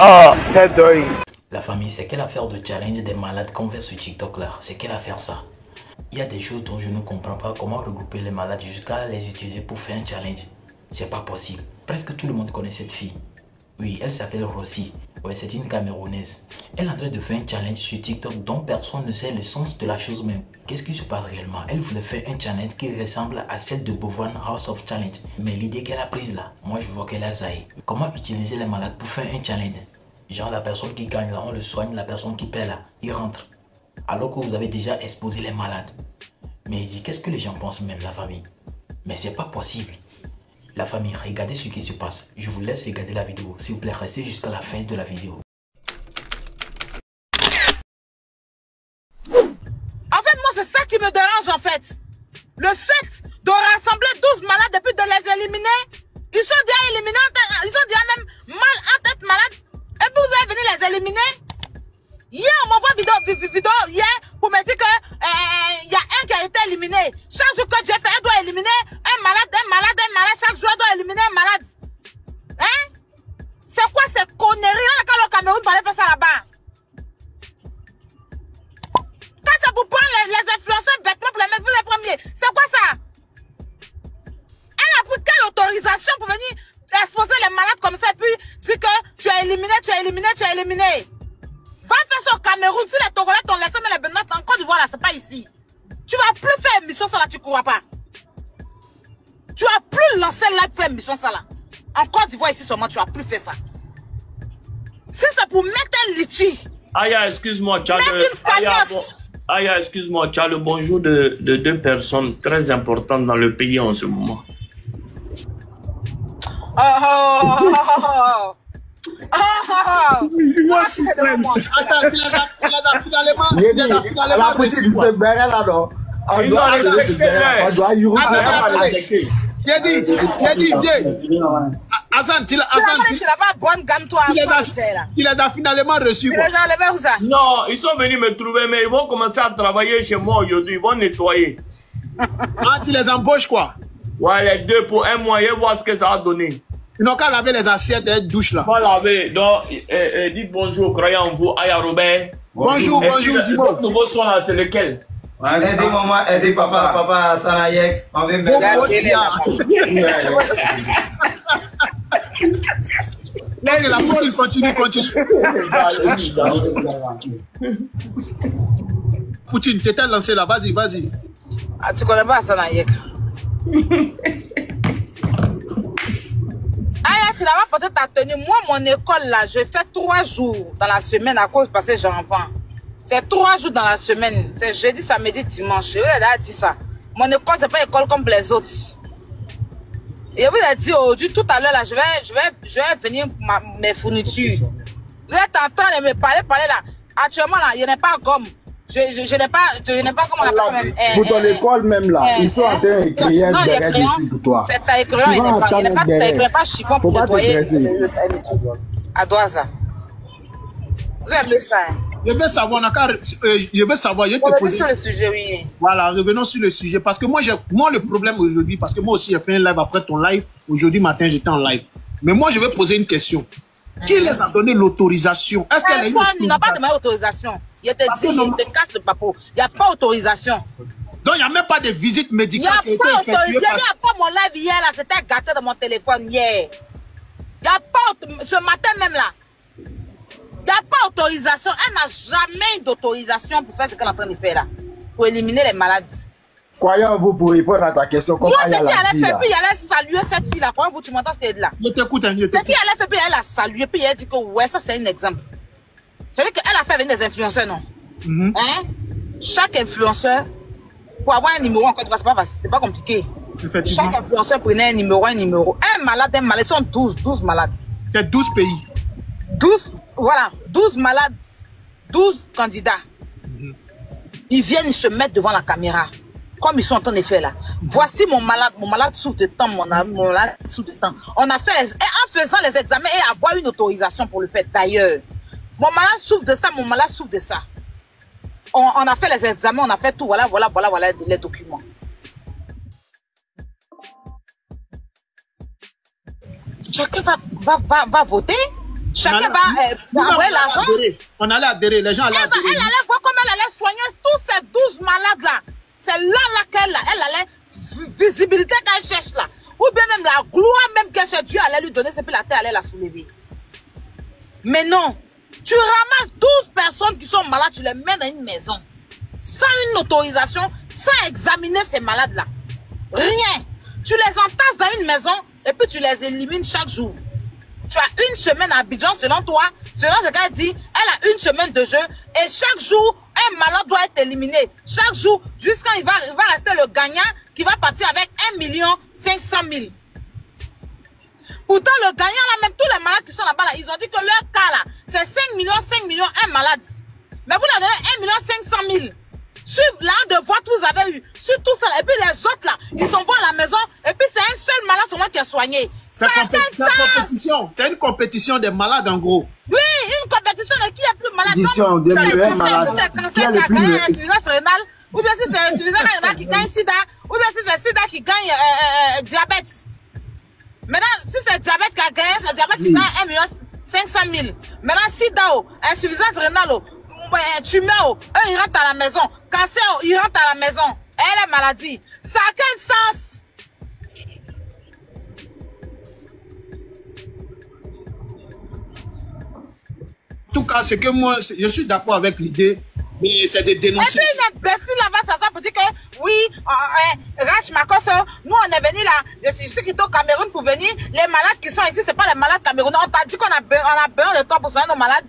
Oh, c'est dingue. La famille, c'est quelle affaire de challenge des malades qu'on fait sur TikTok là? C'est quelle affaire ça? Il y a des choses dont je ne comprends pas. Comment regrouper les malades jusqu'à les utiliser pour faire un challenge? C'est pas possible. Presque tout le monde connaît cette fille. Oui, elle s'appelle Rossi. Ouais, c'est une Camerounaise. Elle est en train de faire un challenge sur TikTok dont personne ne sait le sens de la chose même. Qu'est-ce qui se passe réellement? Elle voulait faire un challenge qui ressemble à celle de Bovan House of Challenge. Mais l'idée qu'elle a prise là, moi je vois qu'elle a zaï. Comment utiliser les malades pour faire un challenge? Genre la personne qui gagne là, on le soigne, la personne qui perd là, il rentre. Alors que vous avez déjà exposé les malades. Mais il dit, qu'est-ce que les gens pensent même, la famille? Mais c'est pas possible. La famille, regardez ce qui se passe. Je vous laisse regarder la vidéo. S'il vous plaît, restez jusqu'à la fin de la vidéo. En fait, moi, c'est ça qui me dérange, en fait. Le fait de rassembler 12 malades et puis de les éliminer. Ils sont déjà éliminés, ils sont déjà même mal en tête malades. Et puis vous allez venir les éliminer. Hier, on m'envoie vidéo hier pour me dire que y a un qui a été éliminé. Chaque jour que Dieu fait, elle doit éliminer un malade. Chaque jour, elle doit éliminer un malade. Hein? C'est quoi ces conneries-là quand le Cameroun parlait faire ça là-bas? Quand c'est pour prendre les influenceurs bêtement pour les mettre les premiers, c'est quoi ça? Elle a pris quelle autorisation pour venir exposer les malades comme ça et puis dire que tu as éliminé. Va faire ça au Cameroun. Si les Togolais t'ont laissé, mais les Béninois en Côte d'Ivoire là, c'est pas ici. Tu vas plus faire émission ça là, tu crois pas? Tu vas plus lancer live faire émission ça là. En Côte d'Ivoire ici seulement, tu vas plus faire ça. Si c'est pour mettre un litchi. Aya, excuse-moi, tu as le bonjour de deux personnes très importantes dans le pays en ce moment. Moi, s'il te plaît. Attends, finalement, la politique se barre là-dedans. On doit y J'ai dit, viens. Hassan, tu l'as pas bonne gamme, toi. les as finalement reçus. Non, ils sont venus me trouver, mais ils vont commencer à travailler chez moi aujourd'hui. Ils vont nettoyer. Ah, tu les embauches quoi? Ouais, les deux pour un moyen, voir ce que ça va donner. Ils n'ont qu'à laver les assiettes et les douches là. On va laver. Donc, dites bonjour, croyant en vous. Aya Robert. Bonjour, Dis-moi. Votre nouveau son là, c'est lequel? Aidez maman, aidez papa, Sanayek. On va mettre la musique continue. Poutine, tu t'es lancé là, vas-y. Ah, tu connais pas Sanayek? Ah, tu n'as pas porté ta tenue. Moi, mon école là, je fais 3 jours dans la semaine à cause parce que j'ai enfant. C'est 3 jours dans la semaine. C'est jeudi, samedi, dimanche. Je vous ai dit ça. Mon école, c'est pas école comme les autres. Et je vous ai dit aujourd'hui, tout à l'heure, là, je vais venir pour mes fournitures. Vous êtes en train de me parler là. Actuellement, là, il n'y a pas gomme. Je n'ai pas comment on appelle ça même. Pour ton école même là, ils sont en train d'écrire un béret dessus pour toi. C'est ta écrayon, il n'est pas chiffon pour nettoyer à Doise là. Vous aimez ça, hein? Je veux savoir, je te pose sur le sujet, oui. Voilà, revenons sur le sujet. Parce que moi, le problème aujourd'hui, parce que moi aussi, j'ai fait un live après ton live. Aujourd'hui matin, j'étais en live. Mais moi, je vais poser une question. Qui les a donné l'autorisation? Est-ce qu'elle il n'a pas demandé autorisation. Il te dit, il te casse le papo. Il n'y a pas d'autorisation. Donc, il n'y a même pas de visite médicale qui a été effectuée. Il n'y a pas mon live hier, là. C'était gâté dans mon téléphone hier. Il n'y a pas, ce matin même là. Il n'y a pas d'autorisation. Elle n'a jamais eu d'autorisation pour faire ce qu'elle est en train de faire là. Pour éliminer les maladies. Croyez-vous pour répondre à ta question comme moi, c'est qui allait faire, puis il allait saluer cette fille là. Croyez-vous, tu m'entends ce qu'elle est là? Je t'écoute, c'est qui allait faire, puis elle a salué, puis elle a dit que ouais, ça c'est un exemple. C'est-à-dire qu'elle a fait venir des influenceurs, non? Hein? Chaque influenceur, pour avoir un numéro en Côte d'Ivoire, c'est pas compliqué. Chaque influenceur prenait un numéro. Un malade, ils sont 12 malades. C'est 12 pays. 12 malades, 12 candidats. Ils viennent se mettre devant la caméra. Comme ils sont en train de faire là. Voici mon malade souffre de temps, mon malade souffre de temps. On a fait en faisant les examens et avoir une autorisation pour le faire d'ailleurs. Mon malade souffre de ça, mon malade souffre de ça. On a fait les examens, on a fait tout, voilà les documents. Chacun va voter. Chacun va envoyer l'argent. On allait adhérer, les gens allaient adhérer. Elle allait voir comment elle allait soigner tous ces 12 malades-là. C'est là qu'elle allait, visibilité qu'elle cherche là. Ou bien même la gloire même que Dieu allait lui donner, c'est puis la terre allait la soulever. Mais non, tu ramasses 12 personnes qui sont malades, tu les mets dans une maison. Sans une autorisation, sans examiner ces malades-là. Rien. Tu les entasses dans une maison et puis tu les élimines chaque jour. Tu as une semaine à Abidjan, selon toi, selon ce qu'elle dit, elle a une semaine de jeu et chaque jour, un malade doit être éliminé. Chaque jour, jusqu'à il va rester le gagnant qui va partir avec 1 500 000. Pourtant, le gagnant là, même tous les malades qui sont là-bas, là, ils ont dit que leur cas là, c'est 5 millions, un malade. Mais vous leur donnez 1 500 000. Sur l'un de voix que vous avez eu, sur tout ça, et puis les autres là, ils sont venus à la maison, et puis c'est un seul malade seulement qui est soigné. C'est une compétition des malades en gros. Oui, une compétition de qui est plus malade. Compétition des meilleurs malades. Si c'est cancer qui a gagné insuffisance rénale, ou bien si c'est insuffisance rénale qui gagne sida, ou bien si c'est sida qui gagne diabète. Maintenant, si c'est diabète qui a gagné, c'est diabète qui gagne 1 500 000. Maintenant, sida, insuffisance rénale, tumeur, eux ils rentrent à la maison. Cancer, ils rentrent à la maison. Et les maladies. Ça a quel sens? En tout cas, c'est que moi, je suis d'accord avec l'idée, mais c'est de dénoncer. Et puis une imbécile là-bas, ça pour dire que oui, Rach Makoso, nous on est venu là, je suis qui est au Cameroun pour venir. Les malades qui sont ici, c'est pas les malades camerounais. On t'a dit qu'on a besoin de temps pour soigner nos malades.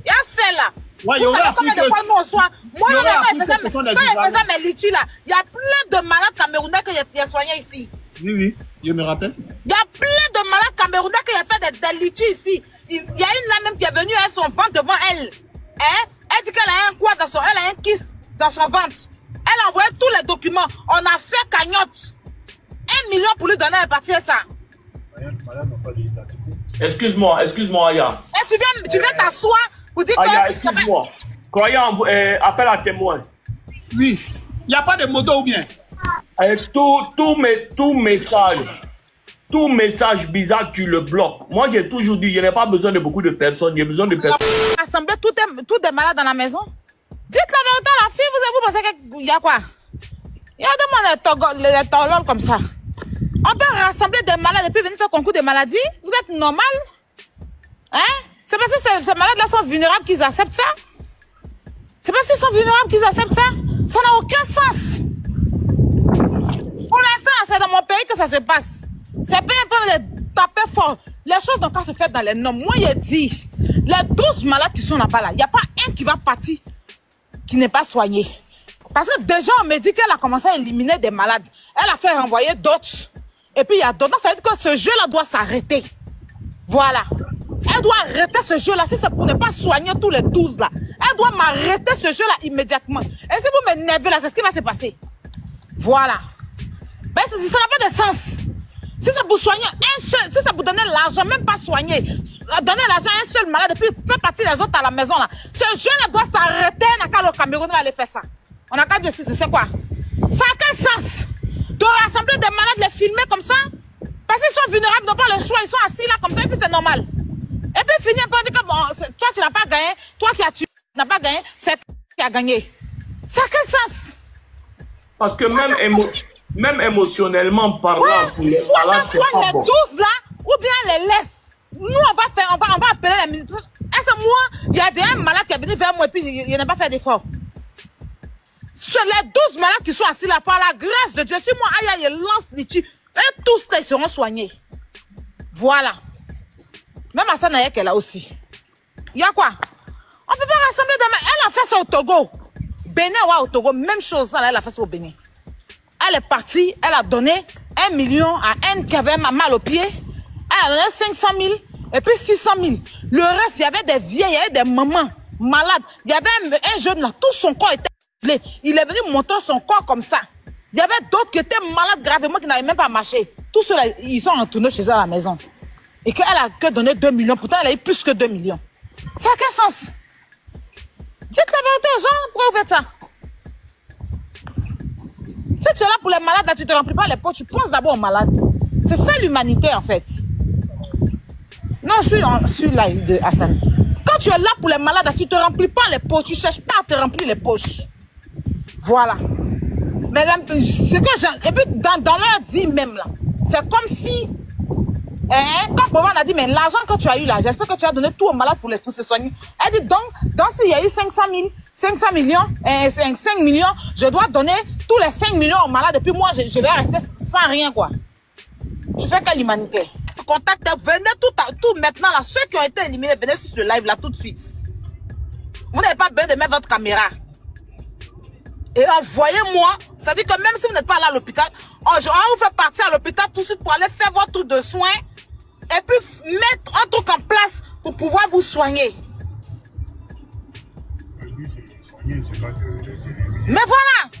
Il y a celle-là. Ouais, vous savez combien de fois nous on soigne? Moi, quand je faisais mes litchis là, il y a plein de malades camerounais que j'ai soignés ici. Oui, oui, je me rappelle. Il y a plein de malades camerounais qui ont fait des litchis ici. Il y a une là même qui est venue, elle son ventre devant elle. Hein? Elle dit qu'elle a un quoi dans son, elle a un kiss dans son ventre. Elle a envoyé tous les documents. On a fait cagnotte. 1 million pour lui donner un parti ça. Excuse-moi, Aya. Et tu viens t'asseoir pour dire Aya, que... excuse-moi. Croyant, appel à témoin. Oui. Il n'y a pas de moto ou bien? Tout message bizarre, tu le bloques. Moi, j'ai toujours dit, je n'ai pas besoin de beaucoup de personnes, j'ai besoin de personnes. Rassembler tous des malades dans la maison. Dites la vérité à la fille, vous pensez qu'il y a quoi? Il y a des tolols comme ça. On peut rassembler des malades et puis venir faire concours de maladies? Vous êtes normal? Hein? C'est parce que ces malades-là sont vulnérables qu'ils acceptent ça? C'est parce qu'ils sont vulnérables qu'ils acceptent ça? Ça n'a aucun sens. Pour l'instant, c'est dans mon pays que ça se passe. C'est pas un peu de taper fort. Les choses n'ont qu'à se faire dans les normes. Moi, j'ai dit, les 12 malades qui sont là-bas, là, il n'y a pas un qui va partir qui n'est pas soigné. Parce que déjà, on me dit qu'elle a commencé à éliminer des malades. Elle a fait renvoyer d'autres. Et puis, il y a d'autres. Ça veut dire que ce jeu-là doit s'arrêter. Voilà. Elle doit arrêter ce jeu-là. Si c'est pour ne pas soigner tous les 12 là, elle doit m'arrêter ce jeu-là immédiatement. Et si vous m'énervez là, c'est ce qui va se passer. Voilà. Ben, ça n'a pas de sens. Si c'est pour soigner un seul, si c'est pour donner l'argent, même pas soigner, donner l'argent à un seul malade et puis faire partir les autres à la maison là, ce jeu-là doit s'arrêter. On n'a qu'à le Cameroun va aller faire ça. On n'a qu'à dire c'est quoi? Ça a quel sens de rassembler des malades, les filmer comme ça? Parce qu'ils sont vulnérables, ils n'ont pas le choix, ils sont assis là comme ça, c'est normal. Et puis finir par dire que bon, toi tu n'as pas gagné, toi qui as tué, tu n'as pas gagné, c'est toi qui as gagné. Ça a quel sens? Parce que même émotionnellement parlant, ouais, pour les malades, c'est pas bon. 12 là, ou bien les laisse. Nous on va appeler les ministres. Est-ce que moi, il y a des malades qui est venu vers moi et puis il n'a pas fait d'effort. Sur les 12 malades qui sont assis là, par la grâce de Dieu, si moi, aïe, il lance l'itchi, et tous ils seront soignés. Voilà. Même à Sanaïa qu'elle a aussi. Il y a quoi? On ne peut pas rassembler des malades. Elle a fait ça au Togo. Bénin, ouais, au Togo, même chose, là, elle a fait ça au Bénin. Elle est partie, elle a donné 1 million à un qui avait mal au pied. Elle a donné 500 000 et puis 600 000. Le reste, il y avait des vieilles, il y avait des mamans malades. Il y avait un jeune là, tout son corps était blé. Il est venu montrer son corps comme ça. Il y avait d'autres qui étaient malades gravement, qui n'avaient même pas marché. Tous ceux-là, ils sont retournés chez eux à la maison. Et qu'elle a que donné 2 millions. Pourtant, elle a eu plus que 2 millions. Ça a quel sens? Dites la vérité aux gens, pourquoi vous faites ça? Si tu es là pour les malades, là, tu ne te remplis pas les poches, tu penses d'abord aux malades. C'est ça l'humanité, en fait. Non, je suis live de Hassan. Quand tu es là pour les malades, tu ne te remplis pas les poches. Tu ne cherches pas à te remplir les poches. Voilà. Mais là, ce que j'ai... Et puis, dans leur dit même là, c'est comme si... quand Boban a dit, mais l'argent que tu as eu là, j'espère que tu as donné tout aux malades pour se soigner. Elle dit, donc s'il y a eu 500 millions, 5 millions, je dois donner tous les 5 millions aux malades. Et puis moi, je vais rester sans rien, quoi. Tu fais quelle humanité? Contactez, venez tout maintenant là, ceux qui ont été éliminés, venez sur ce live là tout de suite. Vous n'avez pas besoin de mettre votre caméra. Et envoyez-moi, ça dit que même si vous n'êtes pas là à l'hôpital, on vous fait partir à l'hôpital tout de suite pour aller faire votre tour de soins et puis mettre un truc en place pour pouvoir vous soigner. Mais voilà!